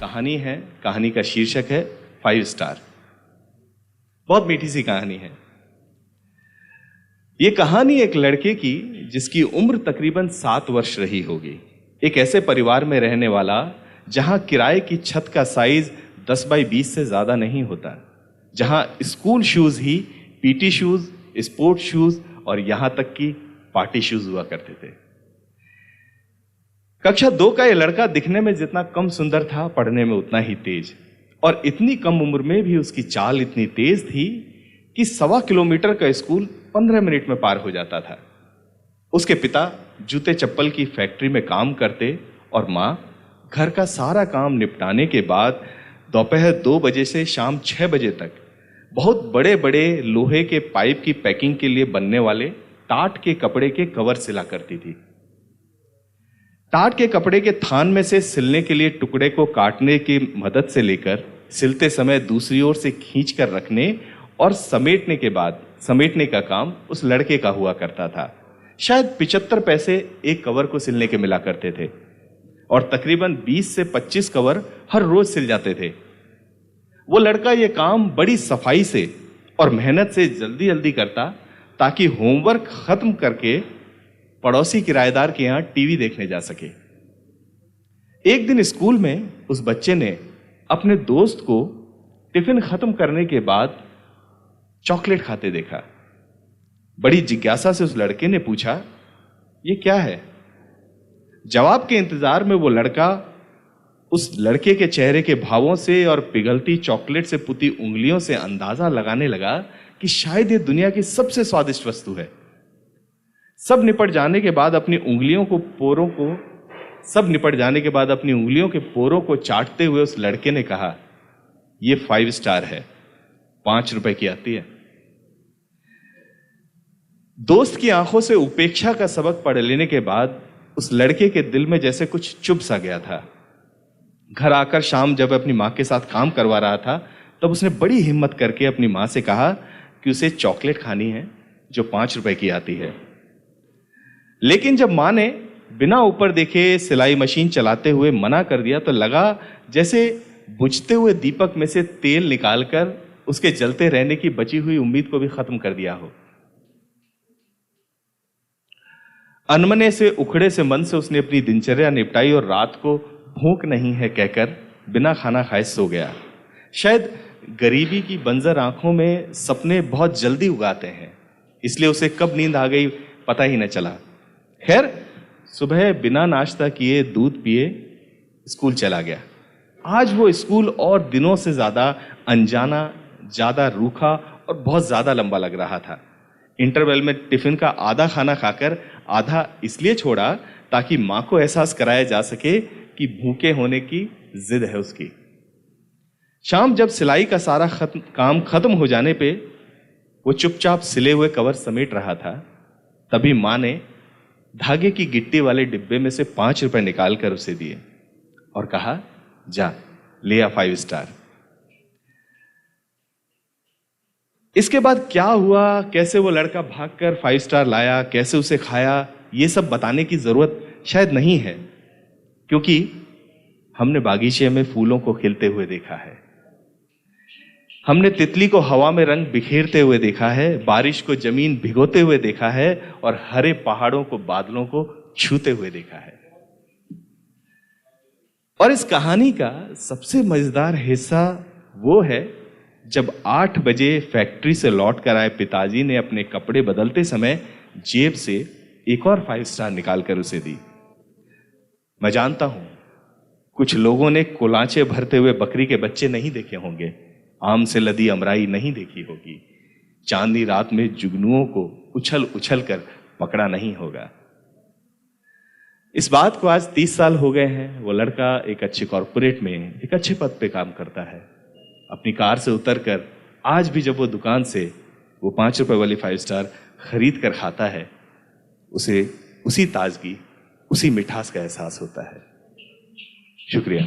कहानी है, कहानी का शीर्षक है 5 स्टार। बहुत मीठी सी कहानी है। ये कहानी एक लड़के की जिसकी उम्र तकरीबन 7 वर्ष रही होगी। एक ऐसे परिवार में रहने वाला जहां किराए की छत का साइज 10 बाई 20 से ज्यादा नहीं होता, जहां स्कूल शूज ही पीटी शूज, स्पोर्ट्स शूज और यहां तक कि पार्टी शूज हुआ करते थे। कक्षा 2 का यह लड़का दिखने में जितना कम सुंदर था, पढ़ने में उतना ही तेज, और इतनी कम उम्र में भी उसकी चाल इतनी तेज थी कि 1.25 किलोमीटर का स्कूल 15 मिनट में पार हो जाता था। उसके पिता जूते चप्पल की फैक्ट्री में काम करते और मां घर का सारा काम निपटाने के बाद दोपहर 2 बजे से शाम 6 बजे तक बहुत बड़े बड़े लोहे के पाइप की पैकिंग के लिए बनने वाले टाट के कपड़े के कवर सिला करती थी। टाट के कपड़े के थान में से सिलने के लिए टुकड़े को काटने की मदद से लेकर सिलते समय दूसरी ओर से खींच कर रखने और समेटने का काम उस लड़के का हुआ करता था। शायद 75 पैसे एक कवर को सिलने के मिला करते थे और तकरीबन 20 से 25 कवर हर रोज सिल जाते थे। वो लड़का ये काम बड़ी सफाई से और मेहनत से जल्दी जल्दी करता ताकि होमवर्क खत्म करके पड़ोसी किराएदार के यहां टीवी देखने जा सके। एक दिन स्कूल में उस बच्चे ने अपने दोस्त को टिफिन खत्म करने के बाद चॉकलेट खाते देखा। बड़ी जिज्ञासा से उस लड़के ने पूछा, ये क्या है? जवाब के इंतजार में वो लड़का उस लड़के के चेहरे के भावों से और पिघलती चॉकलेट से पुती उंगलियों से अंदाजा लगाने लगा कि शायद ये दुनिया की सबसे स्वादिष्ट वस्तु है। सब निपट जाने के बाद अपनी उंगलियों के पोरों को चाटते हुए उस लड़के ने कहा, ये 5 स्टार है, 5 रुपए की आती है। दोस्त की आंखों से उपेक्षा का सबक पढ़ लेने के बाद उस लड़के के दिल में जैसे कुछ चुभ सा गया था। घर आकर शाम जब अपनी मां के साथ काम करवा रहा था, तब उसने बड़ी हिम्मत करके अपनी मां से कहा कि उसे चॉकलेट खानी है जो 5 रुपए की आती है। लेकिन जब मां ने बिना ऊपर देखे सिलाई मशीन चलाते हुए मना कर दिया तो लगा जैसे बुझते हुए दीपक में से तेल निकालकर उसके जलते रहने की बची हुई उम्मीद को भी खत्म कर दिया हो। अनमने से उखड़े से मन से उसने अपनी दिनचर्या निपटाई और रात को भूख नहीं है कहकर बिना खाना खाए सो गया। शायद गरीबी की बंजर आंखों में सपने बहुत जल्दी उगाते हैं, इसलिए उसे कब नींद आ गई पता ही न चला। खैर, सुबह बिना नाश्ता किए दूध पिए स्कूल चला गया। आज वो स्कूल और दिनों से ज्यादा अनजाना, ज्यादा रूखा और बहुत ज्यादा लंबा लग रहा था। इंटरवल में टिफिन का आधा खाना खाकर आधा इसलिए छोड़ा ताकि मां को एहसास कराया जा सके कि भूखे होने की जिद है उसकी। शाम जब सिलाई का सारा काम खत्म हो जाने पे वो चुपचाप सिले हुए कवर समेट रहा था, तभी मां ने धागे की गिट्टी वाले डिब्बे में से 5 रुपए निकालकर उसे दिए और कहा, जा ले आ 5 स्टार। इसके बाद क्या हुआ, कैसे वो लड़का भागकर 5 स्टार लाया, कैसे उसे खाया, ये सब बताने की जरूरत शायद नहीं है, क्योंकि हमने बागीचे में फूलों को खिलते हुए देखा है, हमने तितली को हवा में रंग बिखेरते हुए देखा है, बारिश को जमीन भिगोते हुए देखा है और हरे पहाड़ों को बादलों को छूते हुए देखा है। और इस कहानी का सबसे मजेदार हिस्सा वो है जब 8 बजे फैक्ट्री से लौट कर आए पिताजी ने अपने कपड़े बदलते समय जेब से एक और 5 स्टार निकालकर उसे दी। मैं जानता हूं कुछ लोगों ने कुलांचे भरते हुए बकरी के बच्चे नहीं देखे होंगे, आम से लदी अमराई नहीं देखी होगी, चांदनी रात में जुगनुओं को उछल उछल कर पकड़ा नहीं होगा। इस बात को आज 30 साल हो गए हैं। वो लड़का एक अच्छे कॉर्पोरेट में एक अच्छे पद पे काम करता है। अपनी कार से उतरकर आज भी जब वो दुकान से वो 5 रुपए वाली 5 स्टार खरीद कर खाता है, उसे उसी ताजगी, उसी मिठास का एहसास होता है। शुक्रिया।